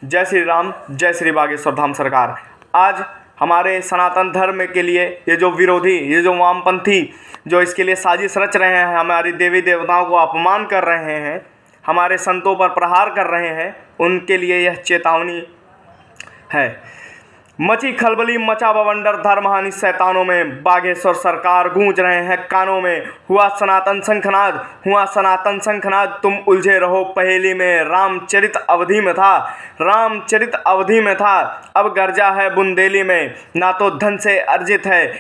जय श्री राम, जय श्री बागेश्वर धाम सरकार। आज हमारे सनातन धर्म के लिए ये जो विरोधी, ये जो वामपंथी जो इसके लिए साजिश रच रहे हैं, हमारी देवी देवताओं को अपमान कर रहे हैं, हमारे संतों पर प्रहार कर रहे हैं, उनके लिए यह चेतावनी है। मची खलबली, मचा बवंडर, धर्महानि शैतानों में, बागेश्वर सरकार गूंज रहे हैं कानों में। हुआ सनातन शंखनाद, हुआ सनातन शंखनाद, तुम उलझे रहो पहेली में। रामचरित अवधि में था, रामचरित अवधि में था, अब गर्जा है बुंदेली में। ना तो धन से अर्जित है,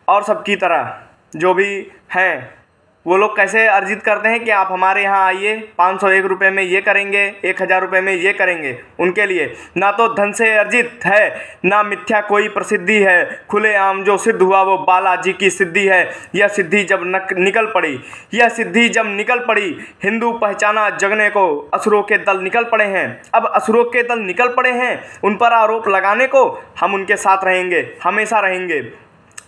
और सबकी तरह जो भी हैं वो लोग कैसे अर्जित करते हैं कि आप हमारे यहाँ आइए, 501 रुपये में ये करेंगे, 1000 रुपये में ये करेंगे। उनके लिए ना तो धन से अर्जित है, ना मिथ्या कोई प्रसिद्धि है। खुलेआम जो सिद्ध हुआ वो बालाजी की सिद्धि है। यह सिद्धि जब निकल पड़ी, यह सिद्धि जब निकल पड़ी, हिंदू पहचाना जगने को, असुरों के दल निकल पड़े हैं। अब असुरों के दल निकल पड़े हैं, उन पर आरोप लगाने को हम उनके साथ रहेंगे, हमेशा रहेंगे।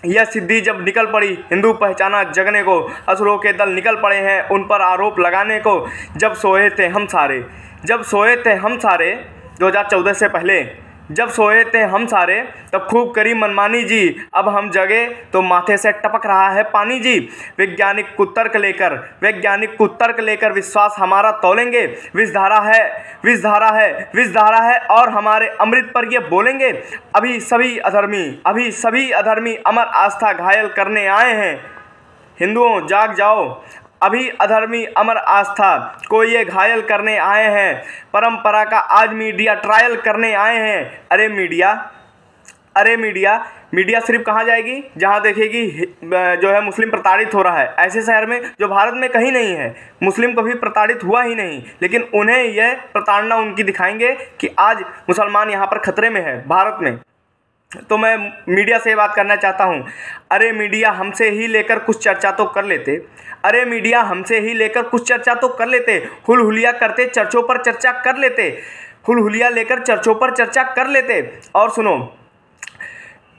यह सिद्धि जब निकल पड़ी, हिंदू पहचाना जगने को, असुरों के दल निकल पड़े हैं उन पर आरोप लगाने को। जब सोए थे हम सारे, जब सोए थे हम सारे, 2014 से पहले जब सोए थे हम सारे, तब खूब करी मनमानी जी। अब हम जगे तो माथे से टपक रहा है पानी जी। वैज्ञानिक कुतर्क लेकर, वैज्ञानिक कुतर्क लेकर विश्वास हमारा तौलेंगे। विषधारा है, विषधारा है, विषधारा है, और हमारे अमृत पर ये बोलेंगे। अभी सभी अधर्मी, अभी सभी अधर्मी अमर आस्था घायल करने आए हैं। हिंदुओं जाग जाओ, अभी अधर्मी अमर आस्था को ये घायल करने आए हैं। परंपरा का आज मीडिया ट्रायल करने आए हैं। अरे मीडिया, अरे मीडिया, मीडिया सिर्फ कहाँ जाएगी जहाँ देखेगी जो है मुस्लिम प्रताड़ित हो रहा है। ऐसे शहर में जो भारत में कहीं नहीं है, मुस्लिम कभी प्रताड़ित हुआ ही नहीं, लेकिन उन्हें यह प्रताड़ना उनकी दिखाएंगे कि आज मुसलमान यहाँ पर खतरे में है भारत में। तो मैं मीडिया से बात करना चाहता हूँ, अरे मीडिया हमसे ही लेकर कुछ चर्चा तो कर लेते, अरे मीडिया हमसे ही लेकर कुछ चर्चा तो कर लेते। हुलहुलिया करते चर्चों पर चर्चा कर लेते, हुलहुलिया लेकर चर्चों पर चर्चा कर लेते। और सुनो,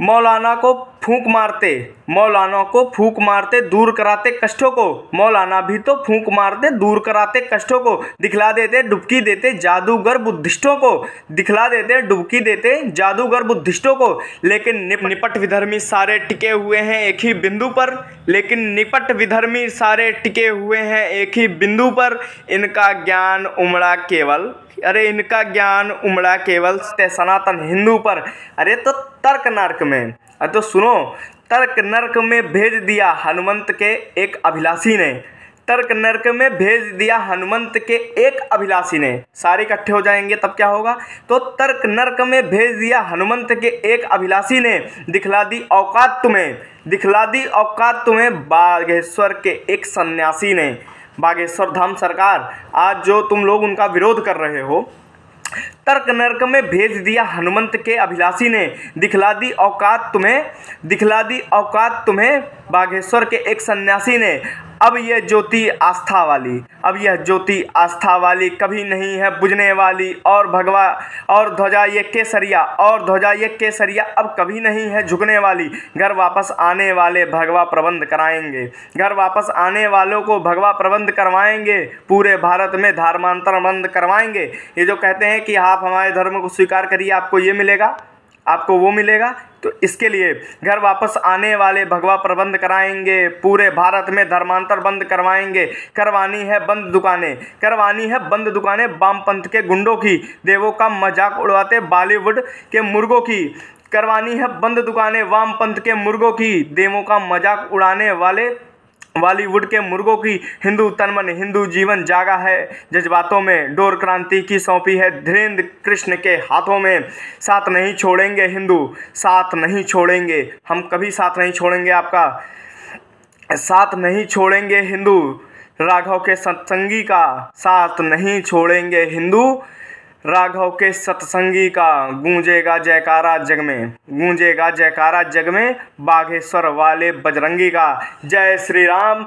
मौलाना को फूंक मारते, मौलाना को फूंक मारते, दूर कराते कष्टों को। मौलाना भी तो फूंक मारते, दूर कराते कष्टों को। दिखला देते, डुबकी देते जादूगर बुद्धिस्टों को, दिखला देते, डुबकी देते जादूगर बुद्धिस्टों को। लेकिन निपट विधर्मी सारे टिके हुए हैं एक ही बिंदु पर, लेकिन निपट विधर्मी सारे टिके हुए हैं एक ही बिंदु पर। इनका ज्ञान उमड़ा केवल, अरे इनका ज्ञान उमड़ा केवल सनातन हिंदू पर। अरे तो तर्क नर्क में, अरे तो सुनो, तर्क नर्क में भेज दिया हनुमंत के एक अभिलाषी ने, तर्क नर्क में भेज दिया हनुमंत के एक अभिलाषी ने। सारे इकट्ठे हो जाएंगे तब क्या होगा? तो तर्क नर्क में भेज दिया हनुमंत के एक अभिलाषी ने। दिखला दी औकात तुम्हें, दिखला दी औकात तुम्हें बागेश्वर के एक सन्यासी ने। बागेश्वर धाम सरकार, आज जो तुम लोग उनका विरोध कर रहे हो, तर्क नर्क में भेज दिया हनुमंत के अभिलाषी ने। दिखला दी औकात तुम्हें, दिखला दी औकात तुम्हें बागेश्वर के एक सन्यासी ने। अब यह ज्योति आस्था वाली, अब यह ज्योति आस्था वाली कभी नहीं है बुझने वाली। और भगवा और ध्वजा ये केसरिया, और ध्वजा ये केसरिया अब कभी नहीं है झुकने वाली। घर वापस आने वाले भगवा प्रबंध कराएंगे, घर वापस आने वालों को भगवा प्रबंध करवाएंगे। पूरे भारत में धर्मांतर बंद करवाएंगे। ये जो कहते हैं कि आप हमारे धर्म को स्वीकार करिए, आपको ये मिलेगा, आपको वो मिलेगा, तो इसके लिए घर वापस आने वाले भगवा प्रबंध कराएंगे। पूरे भारत में धर्मांतर बंद करवाएंगे। करवानी है बंद दुकानें, करवानी है बंद दुकानें वामपंथ के गुंडों की, देवों का मजाक उड़ाते बॉलीवुड के मुर्गों की। करवानी है बंद दुकानें वामपंथ के मुर्गों की, देवों का मजाक उड़ाने वाले बॉलीवुड के मुर्गों की। हिंदू तन मन, हिंदू जीवन जागा है जज्बातों में। डोर क्रांति की सौंपी है धीरेन्द्र कृष्ण के हाथों में। साथ नहीं छोड़ेंगे हिंदू, साथ नहीं छोड़ेंगे, हम कभी साथ नहीं छोड़ेंगे आपका, साथ नहीं छोड़ेंगे हिंदू। राघव के सत्संगी का साथ नहीं छोड़ेंगे हिंदू, राघव के सत्संगी का। गूंजेगा जयकारा जग में, गूंजेगा जयकारा जग में, बागेश्वर वाले बजरंगी का। जय श्री राम।